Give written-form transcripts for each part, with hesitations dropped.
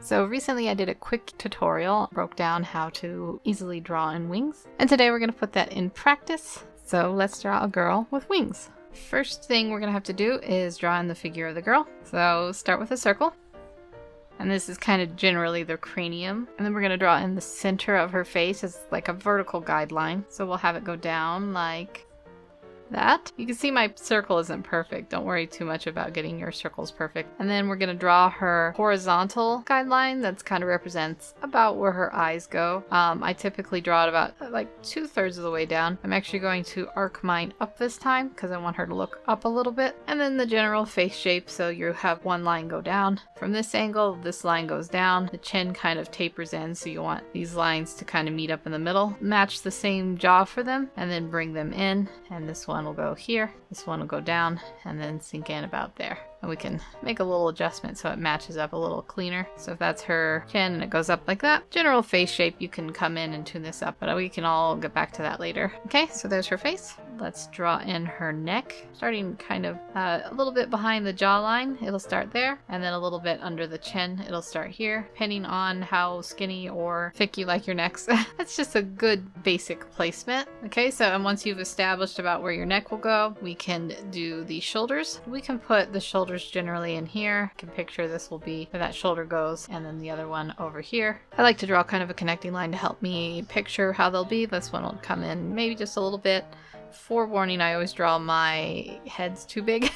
So recently I did a quick tutorial, broke down how to easily draw in wings, and today we're going to put that in practice. So let's draw a girl with wings. First thing we're going to have to do is draw in the figure of the girl. So start with a circle, and this is kind of generally the cranium, and then we're going to draw in the center of her face as like a vertical guideline. So we'll have it go down like that. You can see my circle isn't perfect. Don't worry too much about getting your circles perfect. And then we're going to draw her horizontal guideline that's kind of represents about where her eyes go. I typically draw it about like 2/3 of the way down. I'm actually going to arc mine up this time because I want her to look up a little bit. And then the general face shape, so you have one line go down. From this angle, this line goes down. The chin kind of tapers in, so you want these lines to kind of meet up in the middle. Match the same jaw for them and then bring them in. And this one will go here, this one will go down, and then sink in about there. And we can make a little adjustment so it matches up a little cleaner. So if that's her chin and it goes up like that, general face shape, you can come in and tune this up, but we can all get back to that later. Okay, so there's her face. Let's draw in her neck, starting kind of a little bit behind the jawline. It'll start there, and then a little bit under the chin. It'll start here, depending on how skinny or thick you like your necks. That's just a good basic placement. Okay, so and once you've established about where your neck will go, we can do the shoulders. We can put the shoulders generally in here. I can picture this will be where that shoulder goes, and then the other one over here. I like to draw kind of a connecting line to help me picture how they'll be. This one will come in maybe just a little bit. Forewarning, I always draw my heads too big.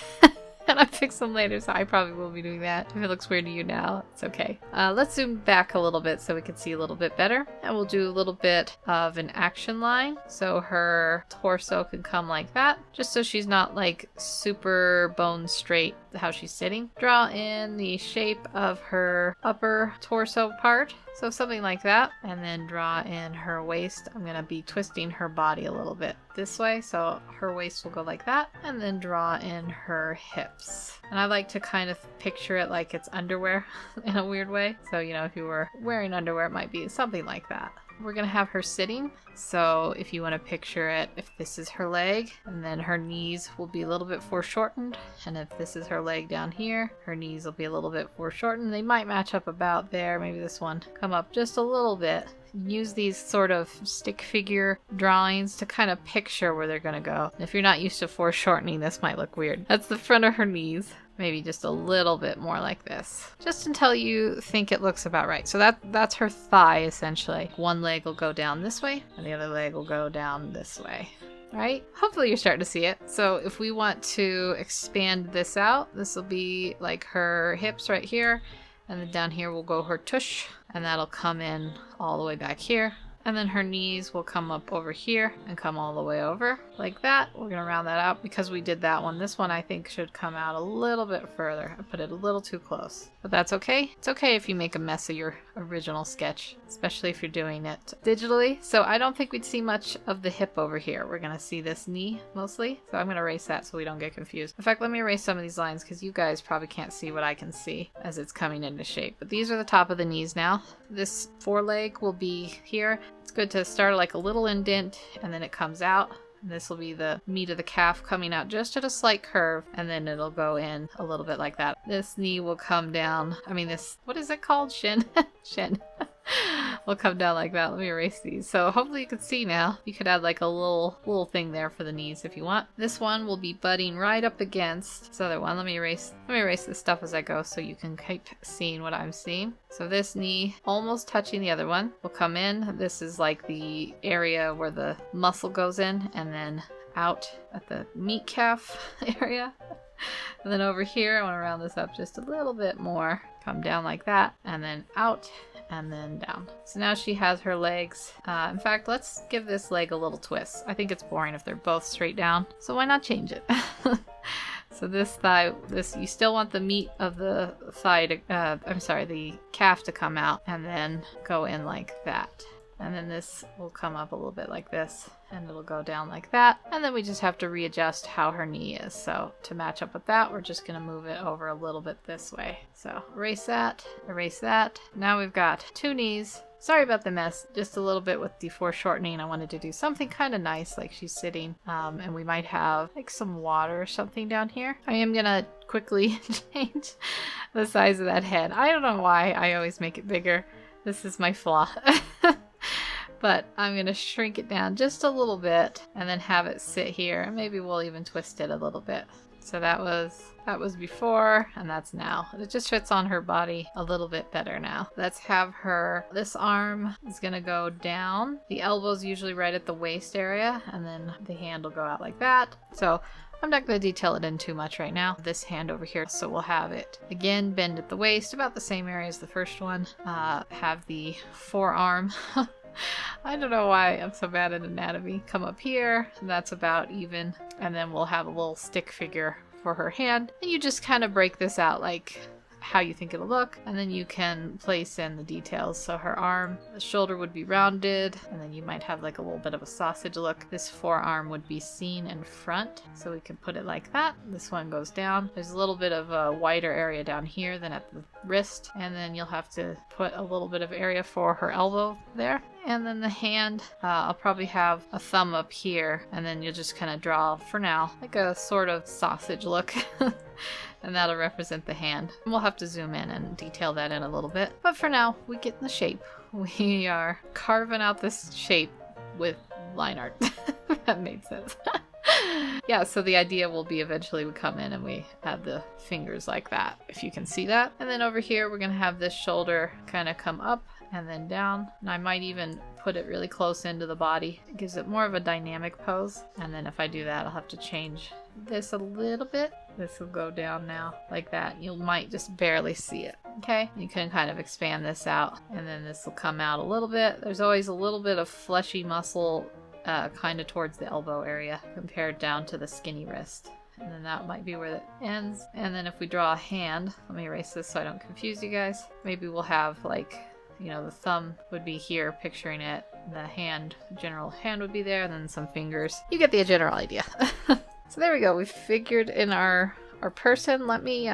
And I fix them later, so I probably will be doing that. If it looks weird to you now, it's okay. Let's zoom back a little bit so we can see a little bit better. And we'll do a little bit of an action line. So her torso can come like that, just so she's not like super bone straight how she's sitting. Draw in the shape of her upper torso part. So something like that, and then draw in her waist. I'm going to be twisting her body a little bit this way, so her waist will go like that, and then draw in her hips. And I like to kind of picture it like it's underwear in a weird way. So, you know, if you were wearing underwear, it might be something like that. We're going to have her sitting, so if you want to picture it, if this is her leg, and then her knees will be a little bit foreshortened, and if this is her leg down here, her knees will be a little bit foreshortened. They might match up about there, maybe this one come up just a little bit. Use these sort of stick figure drawings to kind of picture where they're going to go. And if you're not used to foreshortening, this might look weird. That's the front of her knees. Maybe just a little bit more like this, just until you think it looks about right. So that's her thigh, essentially. One leg will go down this way, and the other leg will go down this way. Right? Hopefully you're starting to see it. So if we want to expand this out, this will be like her hips right here, and then down here will go her tush, and that'll come in all the way back here. And then her knees will come up over here and come all the way over like that. We're going to round that out because we did that one. This one I think should come out a little bit further. I put it a little too close, but that's okay. It's okay if you make a mess of your original sketch, especially if you're doing it digitally. So I don't think we'd see much of the hip over here. We're going to see this knee mostly. So I'm going to erase that so we don't get confused. In fact, let me erase some of these lines because you guys probably can't see what I can see as it's coming into shape. But these are the top of the knees now. This foreleg will be here. It's good to start like a little indent and then it comes out. And this will be the meat of the calf coming out just at a slight curve, and then it'll go in a little bit like that. This knee will come down. I mean, this, what is it called? Shin? Shin. Will come down like that. Let me erase these. So hopefully you can see now. You could add like a little thing there for the knees if you want. This one will be butting right up against this other one. Let me erase this stuff as I go so you can keep seeing what I'm seeing. So this knee almost touching the other one will come in. This is like the area where the muscle goes in, and then out at the meat calf area. And then over here, I want to round this up just a little bit more. Come down like that, and then out, and then down. So now she has her legs. In fact, let's give this leg a little twist. I think it's boring if they're both straight down, so why not change it? So this thigh, you still want the meat of the thigh to, the calf to come out, and then go in like that. And then this will come up a little bit like this, and it'll go down like that. And then we just have to readjust how her knee is. So to match up with that, we're just going to move it over a little bit this way. So erase that, erase that. Now we've got two knees. Sorry about the mess, just a little bit with the foreshortening. I wanted to do something kind of nice, like she's sitting, and we might have like some water or something down here. I am gonna quickly change the size of that head. I don't know why I always make it bigger. This is my flaw. But I'm going to shrink it down just a little bit and then have it sit here. Maybe we'll even twist it a little bit. So that was before, and that's now. It just fits on her body a little bit better now. Let's have her, this arm is gonna go down. The elbow's usually right at the waist area, and then the hand will go out like that. So I'm not gonna detail it in too much right now. This hand over here, so we'll have it again bend at the waist, about the same area as the first one. Have the forearm. I don't know why I'm so bad at anatomy. Come up here, and that's about even. And then we'll have a little stick figure for her hand. And you just kind of break this out like how you think it'll look. And then you can place in the details. So her arm, the shoulder would be rounded. And then you might have like a little bit of a sausage look. This forearm would be seen in front. So we can put it like that. This one goes down. There's a little bit of a wider area down here than at the wrist. And then you'll have to put a little bit of area for her elbow there. And then the hand, I'll probably have a thumb up here, and then you'll just kind of draw, for now, like a sort of sausage look. And that'll represent the hand. We'll have to zoom in and detail that in a little bit. But for now, we get the shape. We are carving out this shape with line art. That made sense. Yeah, so the idea will be eventually we come in and we have the fingers like that, if you can see that. And then over here, we're going to have this shoulder kind of come up and then down. And I might even put it really close into the body. It gives it more of a dynamic pose. And then if I do that, I'll have to change this a little bit. This will go down now like that. You might just barely see it. Okay, you can kind of expand this out, and then this will come out a little bit. There's always a little bit of fleshy muscle kind of towards the elbow area compared down to the skinny wrist. And then that might be where it ends. And then if we draw a hand, let me erase this so I don't confuse you guys. Maybe we'll have like, you know, the thumb would be here, picturing it. The hand, the general hand would be there, and then some fingers. You get the general idea. So there we go. We figured in our person. Let me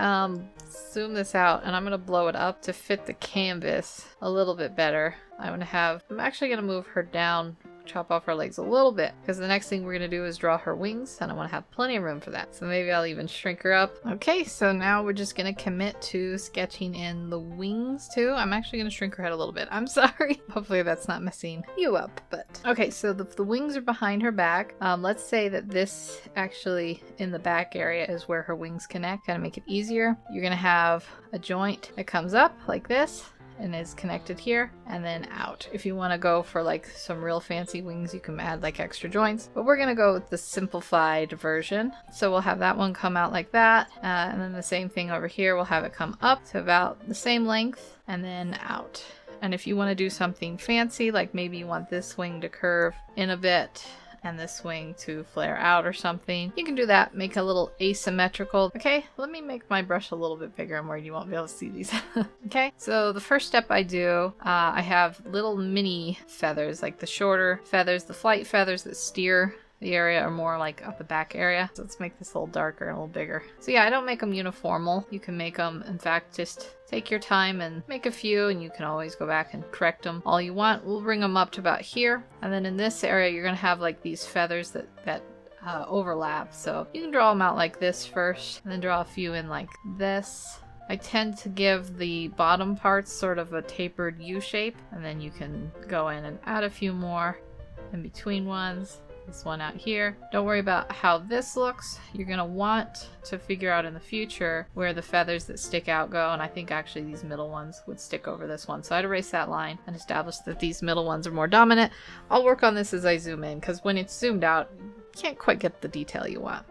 zoom this out, and I'm going to blow it up to fit the canvas a little bit better. I'm actually going to move her down, chop off her legs a little bit, because the next thing we're going to do is draw her wings, and I want to have plenty of room for that. So maybe I'll even shrink her up. Okay, so now we're just going to commit to sketching in the wings too. I'm actually going to shrink her head a little bit. I'm sorry. Hopefully that's not messing you up, but okay, so the wings are behind her back. Let's say that this actually in the back area is where her wings connect. Kind of make it easier. You're going to have a joint that comes up like this and is connected here and then out. If you want to go for like some real fancy wings, you can add like extra joints, but we're gonna go with the simplified version. So we'll have that one come out like that, and then the same thing over here, we'll have it come up to about the same length and then out. And if you want to do something fancy, like maybe you want this wing to curve in a bit and this wing to flare out or something, you can do that. Make a little asymmetrical. Okay, let me make my brush a little bit bigger and where you won't be able to see these. Okay, so the first step I do, I have little mini feathers, like the shorter feathers. The flight feathers that steer the area are more like up the back area. So let's make this a little darker and a little bigger. So yeah, I don't make them uniformal. You can make them, in fact, just take your time and make a few, and you can always go back and correct them all you want. We'll bring them up to about here. And then in this area, you're gonna have like these feathers that overlap. So you can draw them out like this first, and then draw a few in like this. I tend to give the bottom parts sort of a tapered U shape, and then you can go in and add a few more in between ones. This one out here. Don't worry about how this looks. You're going to want to figure out in the future where the feathers that stick out go, and I think actually these middle ones would stick over this one. So I'd erase that line and establish that these middle ones are more dominant. I'll work on this as I zoom in, because when it's zoomed out, you can't quite get the detail you want.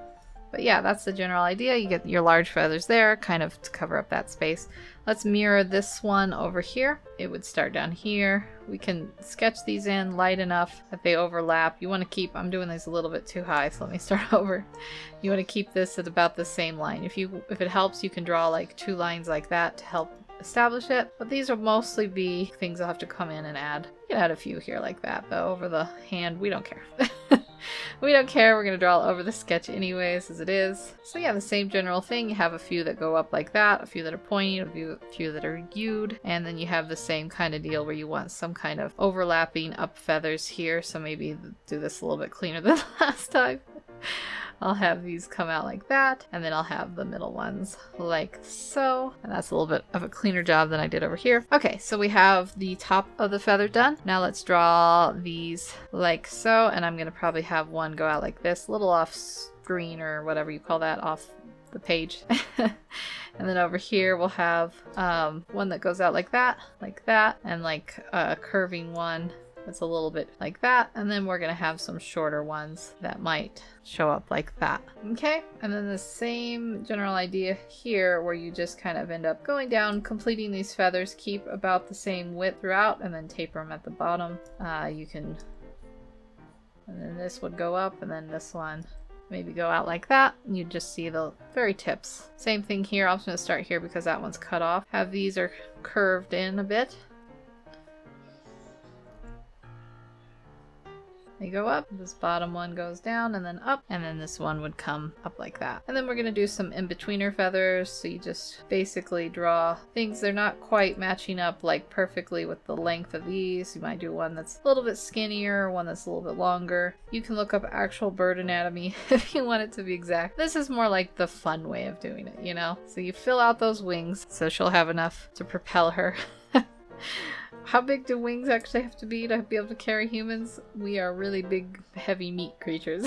But yeah, that's the general idea. You get your large feathers there, kind of to cover up that space. Let's mirror this one over here. It would start down here. We can sketch these in light enough that they overlap. You want to keep, I'm doing these a little bit too high, so let me start over. You want to keep this at about the same line. If it helps, you can draw like 2 lines like that to help establish it. But these will mostly be things I'll have to come in and add. You can add a few here like that, but over the hand, we don't care. We don't care. We're going to draw over the sketch anyways, as it is. So yeah, the same general thing. You have a few that go up like that, a few that are pointy, a few that are hued, and then you have the same kind of deal where you want some kind of overlapping up feathers here. So maybe do this a little bit cleaner than last time. I'll have these come out like that, and then I'll have the middle ones like so. And that's a little bit of a cleaner job than I did over here. Okay, so we have the top of the feather done. Now let's draw these like so, and I'm gonna probably have one go out like this, a little off screen or whatever you call that, off the page. And then over here we'll have one that goes out like that, and like a curving one that's a little bit like that. And then we're gonna have some shorter ones that might show up like that. Okay, and then the same general idea here, where you just kind of end up going down, completing these feathers, keep about the same width throughout, and then taper them at the bottom. You can, and then this would go up, and then this one maybe go out like that. You just see the very tips. Same thing here. I'm just going to start here because that one's cut off. Have these are curved in a bit. They go up, this bottom one goes down and then up, and then this one would come up like that. And then we're going to do some in-betweener feathers, so you just basically draw things. They're not quite matching up like perfectly with the length of these. You might do one that's a little bit skinnier, one that's a little bit longer. You can look up actual bird anatomy if you want it to be exact. This is more like the fun way of doing it, you know? So you fill out those wings so she'll have enough to propel her. How big do wings actually have to be able to carry humans? We are really big, heavy meat creatures.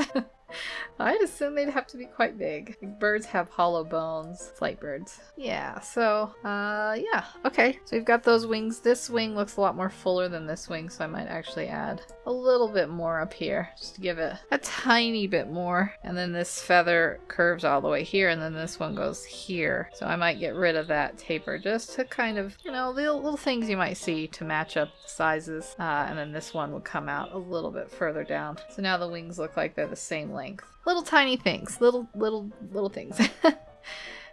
I'd assume they'd have to be quite big. Like birds have hollow bones, flight birds. Yeah, so, yeah. Okay, so we've got those wings. This wing looks a lot more fuller than this wing, so I might actually add a little bit more up here, just to give it a tiny bit more. And then this feather curves all the way here, and then this one goes here. So I might get rid of that taper, just to kind of, you know, little things you might see to match up the sizes. And then this one would come out a little bit further down. So now the wings look like they're the same length. Little tiny things, little things.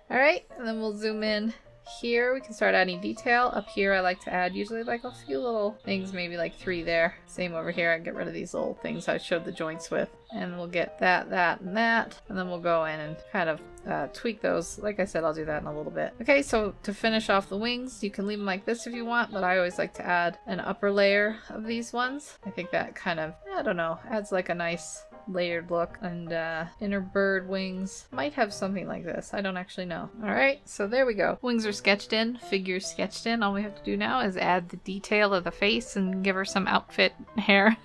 All right, and then we'll zoom in here. We can start adding detail. Up here I like to add usually like a few little things, maybe like 3 there. Same over here. I get rid of these little things I showed the joints with, and we'll get that, and that, and then we'll go in and kind of tweak those. Like I said, I'll do that in a little bit. Okay, so to finish off the wings, you can leave them like this if you want, but I always like to add an upper layer of these ones. I think that kind of, I don't know, adds like a nice layered look. And inner bird wings might have something like this. I don't actually know. Alright, so there we go. Wings are sketched in, figures sketched in. All we have to do now is add the detail of the face and give her some outfit hair.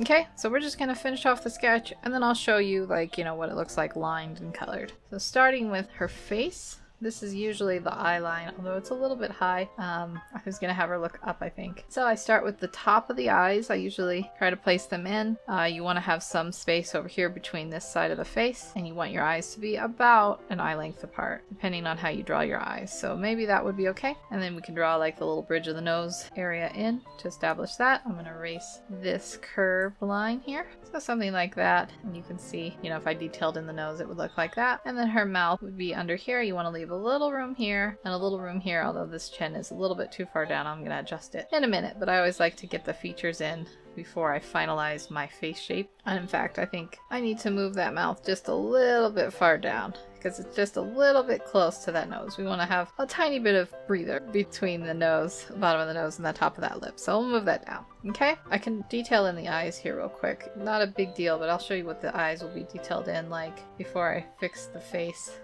Okay, so we're just gonna finish off the sketch, and then I'll show you, like, you know, what it looks like lined and colored. So starting with her face. This is usually the eye line, although it's a little bit high. I was gonna have her look up, I think. So I start with the top of the eyes. I usually try to place them in. You want to have some space over here between this side of the face, and you want your eyes to be about an eye length apart, depending on how you draw your eyes. So maybe that would be okay. And then we can draw like the little bridge of the nose area in to establish that. I'm gonna erase this curved line here. So something like that, and you can see, you know, if I detailed in the nose, it would look like that. And then her mouth would be under here. You want to leave a little room here and a little room here, although this chin is a little bit too far down. I'm going to adjust it in a minute, but I always like to get the features in before I finalize my face shape. And in fact, I think I need to move that mouth just a little bit far down because it's just a little bit close to that nose. We want to have a tiny bit of breather between the nose, bottom of the nose, and the top of that lip. So we'll move that down. Okay, I can detail in the eyes here real quick. Not a big deal, but I'll show you what the eyes will be detailed in like before I fix the face.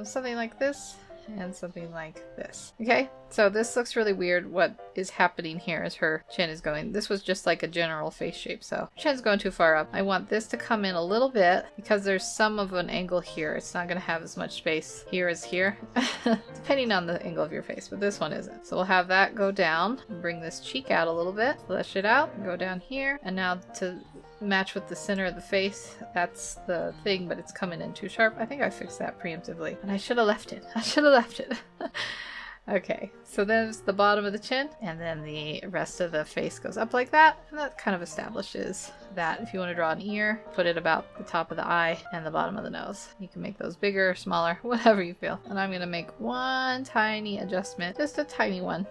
Something like this. And something like this. Okay, so this looks really weird. What is happening here is her chin is going, this was just like a general face shape, so chin's going too far up. I want this to come in a little bit because there's some of an angle here. It's not going to have as much space here as here, depending on the angle of your face, but this one isn't. So we'll have that go down, bring this cheek out a little bit, flesh it out, go down here, and now to match with the center of the face, that's the thing, but it's coming in too sharp. I think I fixed that preemptively, and I should have left it. Okay, so there's the bottom of the chin, and then the rest of the face goes up like that, and that kind of establishes that. If you want to draw an ear, put it about the top of the eye and the bottom of the nose. You can make those bigger, smaller, whatever you feel. And I'm going to make one tiny adjustment, just a tiny one.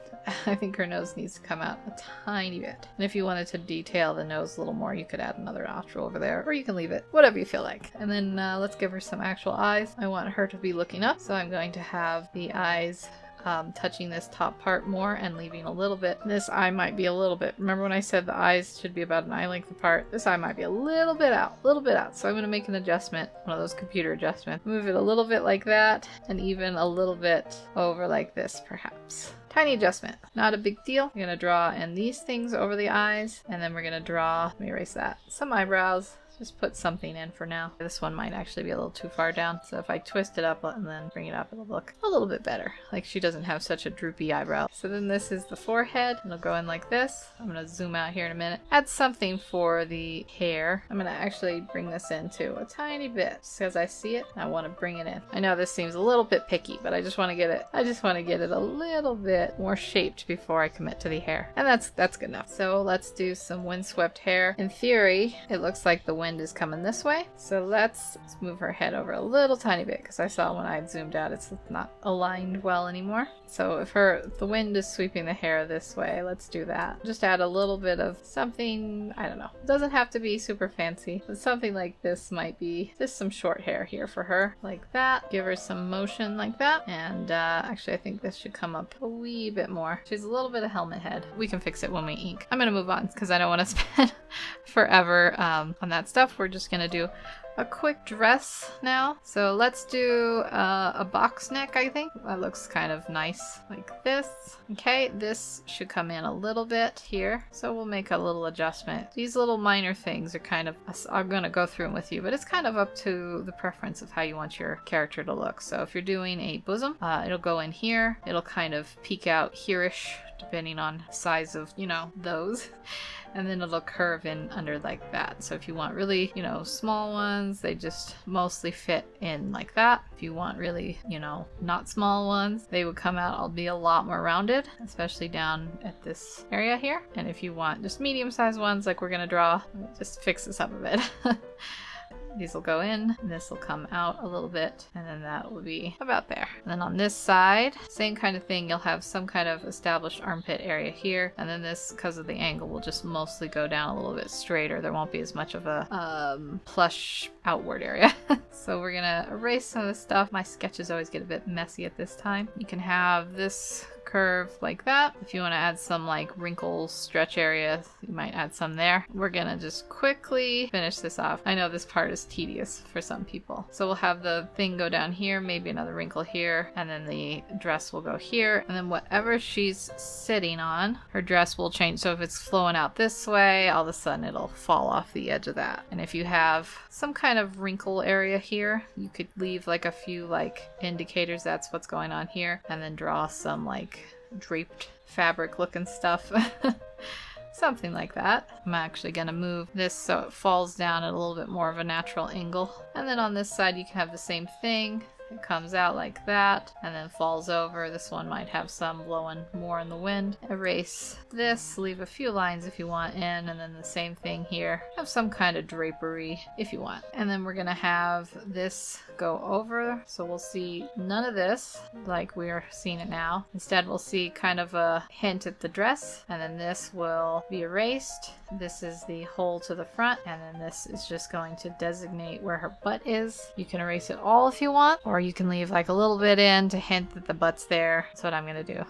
I think her nose needs to come out a tiny bit. And if you wanted to detail the nose a little more, you could add another nostril over there, or you can leave it, whatever you feel like. And then let's give her some actual eyes. I want her to be looking up, so I'm going to have the eyes touching this top part more and leaving a little bit. This eye might be a little bit, remember when I said the eyes should be about an eye length apart? This eye might be a little bit out. So I'm going to make an adjustment, one of those computer adjustments. Move it a little bit like that, and even a little bit over like this perhaps. Tiny adjustment, not a big deal. I'm going to draw in these things over the eyes, and then we're going to draw, let me erase that, some eyebrows. Just put something in for now. This one might actually be a little too far down, so if I twist it up and then bring it up, it'll look a little bit better. Like she doesn't have such a droopy eyebrow. So then this is the forehead. It'll go in like this. I'm gonna zoom out here in a minute. Add something for the hair. I'm gonna actually bring this into a tiny bit just because I see it. I want to bring it in. I know this seems a little bit picky, but I just want to get it. I just want to get it a little bit more shaped before I commit to the hair, and that's good enough. So let's do some windswept hair. In theory, it looks like the wind is coming this way, so let's move her head over a little tiny bit because I saw when I zoomed out it's not aligned well anymore. So if the wind is sweeping the hair this way, let's do that. Just add a little bit of something, I don't know, it doesn't have to be super fancy, but something like this might be just some short hair here for her, like that. Give her some motion like that, and actually I think this should come up a wee bit more. She's a little bit of helmet head. We can fix it when we ink. I'm gonna move on because I don't want to spend forever on that stuff. We're just gonna do a quick dress now. So let's do a box neck, I think. That looks kind of nice like this. Okay, this should come in a little bit here. So we'll make a little adjustment. These little minor things are kind of, I'm gonna go through them with you, but it's kind of up to the preference of how you want your character to look. So if you're doing a bosom, it'll go in here. It'll kind of peek out here-ish, depending on size of, you know, those. And then it'll curve in under like that. So if you want really, you know, small ones, they just mostly fit in like that. If you want really, you know, not small ones, they would come out, I'll be a lot more rounded, especially down at this area here. And if you want just medium-sized ones like we're gonna draw, just fix this up a bit. These will go in, and this will come out a little bit, and then that will be about there. And then on this side, same kind of thing, you'll have some kind of established armpit area here, and then this, because of the angle, will just mostly go down a little bit straighter. There won't be as much of a plush outward area. So we're gonna erase some of this stuff. My sketches always get a bit messy at this time. You can have this curve like that. If you want to add some like wrinkles, stretch area, you might add some there. We're gonna just quickly finish this off. I know this part is tedious for some people. So we'll have the thing go down here, maybe another wrinkle here, and then the dress will go here, and then whatever she's sitting on, her dress will change. So if it's flowing out this way, all of a sudden it'll fall off the edge of that. And if you have some kind of wrinkle area here, you could leave like a few like indicators that's what's going on here, and then draw some like draped fabric looking stuff. Something like that. I'm actually going to move this so it falls down at a little bit more of a natural angle. And then on this side you can have the same thing. It comes out like that and then falls over. This one might have some blowing more in the wind. Erase this, leave a few lines if you want in, and then the same thing here. Have some kind of drapery if you want. And then we're gonna have this go over, so we'll see none of this like we're seeing it now. Instead we'll see kind of a hint at the dress, and then this will be erased. This is the hole to the front, and then this is just going to designate where her butt is. You can erase it all if you want, or you can leave like a little bit in to hint that the butt's there. That's what I'm gonna do.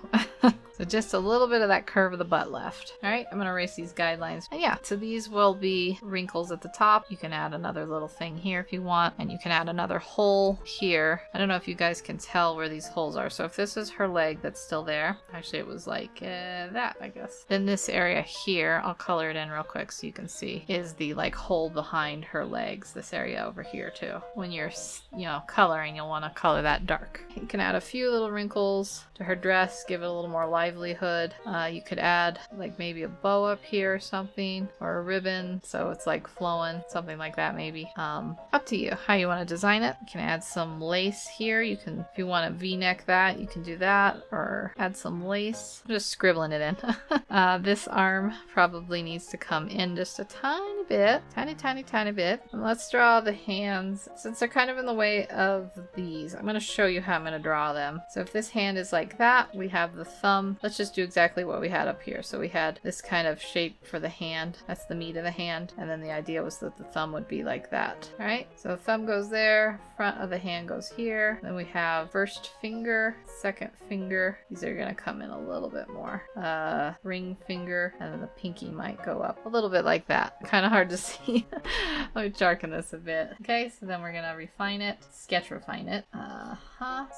So just a little bit of that curve of the butt left. All right, I'm gonna erase these guidelines. And yeah, so these will be wrinkles at the top. You can add another little thing here if you want, and you can add another hole here. I don't know if you guys can tell where these holes are. So if this is her leg that's still there, actually it was like that, I guess. Then this area here, I'll color it in real quick so you can see, is the like hole behind her legs. This area over here too. When you're, you know, coloring, you'll want to color that dark. You can add a few little wrinkles to her dress, give it a little more livelihood. You could add like maybe a bow up here or something, or a ribbon so it's like flowing, something like that maybe. Up to you how you want to design it. You can add some lace here. You can, if you want to v-neck that, you can do that, or add some lace. I'm just scribbling it in. This arm probably needs to come in just a tiny bit, tiny bit. And let's draw the hands. Since they're kind of in the way of these, I'm going to show you how I'm going to draw them. So if this hand is like that, we have the thumb let's just do exactly what we had up here. So we had this kind of shape for the hand. That's the meat of the hand. And then the idea was that the thumb would be like that. All right. So the thumb goes there. Front of the hand goes here. Then we have first finger, second finger. These are going to come in a little bit more. Ring finger. And then the pinky might go up a little bit like that. Kind of hard to see. Let me darken this a bit. Okay. So then we're going to refine it. Sketch refine it.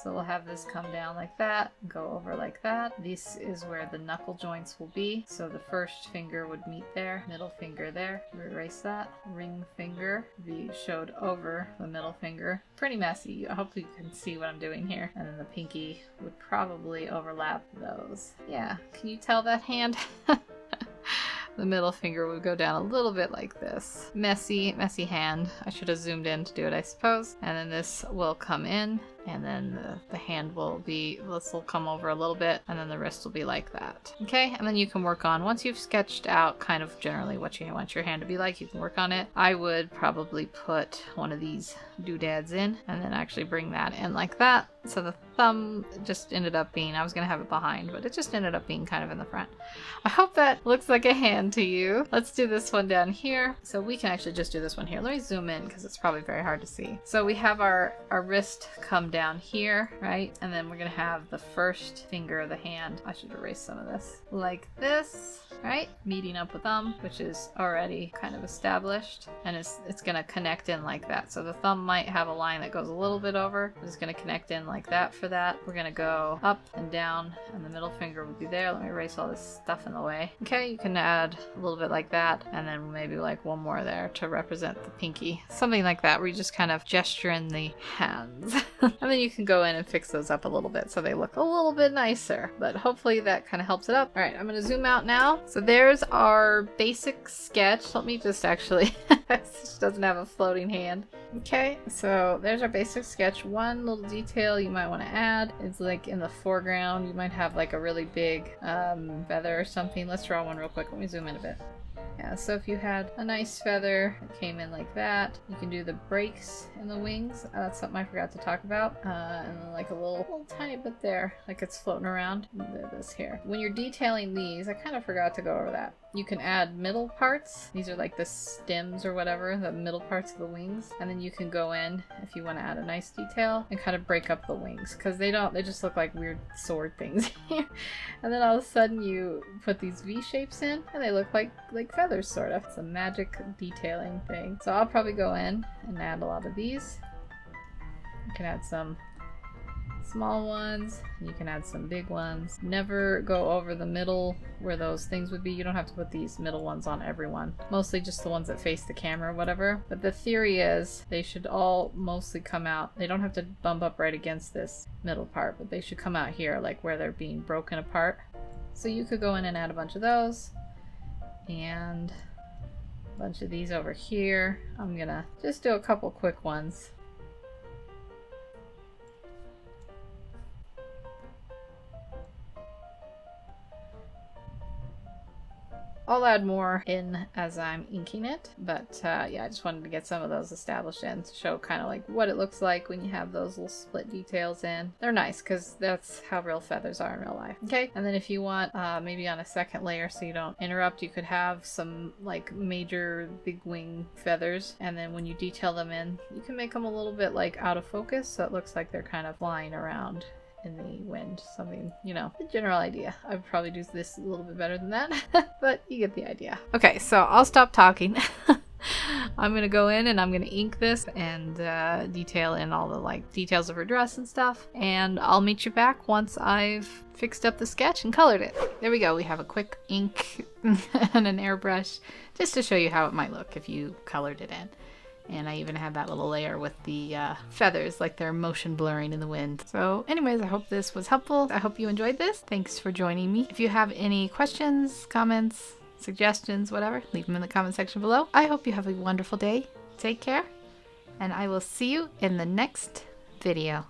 So we'll have this come down like that. Go over like that. This is where the knuckle joints will be. So the first finger would meet there. Middle finger there. Erase that. Ring finger be showed over the middle finger. Pretty messy. I hope you can see what I'm doing here. And then the pinky would probably overlap those. Yeah. Can you tell that hand? The middle finger would go down a little bit like this. Messy, messy hand. I should have zoomed in to do it, I suppose. And then this will come in. And then the hand will be, this will come over a little bit, and then the wrist will be like that. Okay, and then you can work on, once you've sketched out kind of generally what you want your hand to be like, you can work on it. I would probably put one of these doodads in, and then actually bring that in like that. So the thumb just ended up being, I was going to have it behind, but it just ended up being kind of in the front. I hope that looks like a hand to you. Let's do this one down here. So we can actually just do this one here. Let me zoom in because it's probably very hard to see. So we have our wrist come down here, right? And then we're gonna have the first finger of the hand. I should erase some of this. Like this, right? Meeting up with thumb, which is already kind of established. And it's gonna connect in like that. So the thumb might have a line that goes a little bit over. It's gonna connect in like that for that. We're gonna go up and down, and the middle finger will be there. Let me erase all this stuff in the way. Okay, you can add a little bit like that, and then maybe like one more there to represent the pinky. Something like that, where you just kind of gesture in the hands. And then you can go in and fix those up a little bit so they look a little bit nicer. But hopefully that kind of helps it up. All right, I'm going to zoom out now. So there's our basic sketch. Let me just actually, this doesn't have a floating hand. Okay, so there's our basic sketch. One little detail you might want to add is like in the foreground, you might have like a really big feather or something. Let's draw one real quick. Let me zoom in a bit. Yeah, so if you had a nice feather that came in like that, you can do the breaks in the wings. That's something I forgot to talk about. And then like a little tiny bit there, like it's floating around. This here. When you're detailing these, I kind of forgot to go over that. You can add middle parts. These are like the stems or whatever, the middle parts of the wings. And then you can go in if you want to add a nice detail and kind of break up the wings, because they just look like weird sword things here. And then all of a sudden you put these V shapes in and they look like feathers sort of. It's a magic detailing thing. So I'll probably go in and add a lot of these. You can add some small ones, you can add some big ones. Never go over the middle where those things would be. You don't have to put these middle ones on everyone. Mostly just the ones that face the camera or whatever. But the theory is they should all mostly come out. They don't have to bump up right against this middle part, but they should come out here like where they're being broken apart. So you could go in and add a bunch of those and a bunch of these over here. I'm gonna just do a couple quick ones. I'll add more in as I'm inking it, but yeah, I just wanted to get some of those established in to show kind of like what it looks like when you have those little split details in. They're nice because that's how real feathers are in real life. Okay, and then if you want maybe on a second layer so you don't interrupt, you could have some like major big wing feathers, and then when you detail them in, you can make them a little bit like out of focus so it looks like they're kind of flying around in the wind. Something, you know, the general idea. I would probably do this a little bit better than that, but you get the idea. Okay, so I'll stop talking. I'm gonna go in and I'm gonna ink this and detail in all the like details of her dress and stuff, and I'll meet you back once I've fixed up the sketch and colored it. There we go. We have a quick ink and an airbrush just to show you how it might look if you colored it in. And I even have that little layer with the feathers, like they're motion blurring in the wind. So anyways, I hope this was helpful. I hope you enjoyed this. Thanks for joining me. If you have any questions, comments, suggestions, whatever, leave them in the comment section below. I hope you have a wonderful day. Take care, and I will see you in the next video.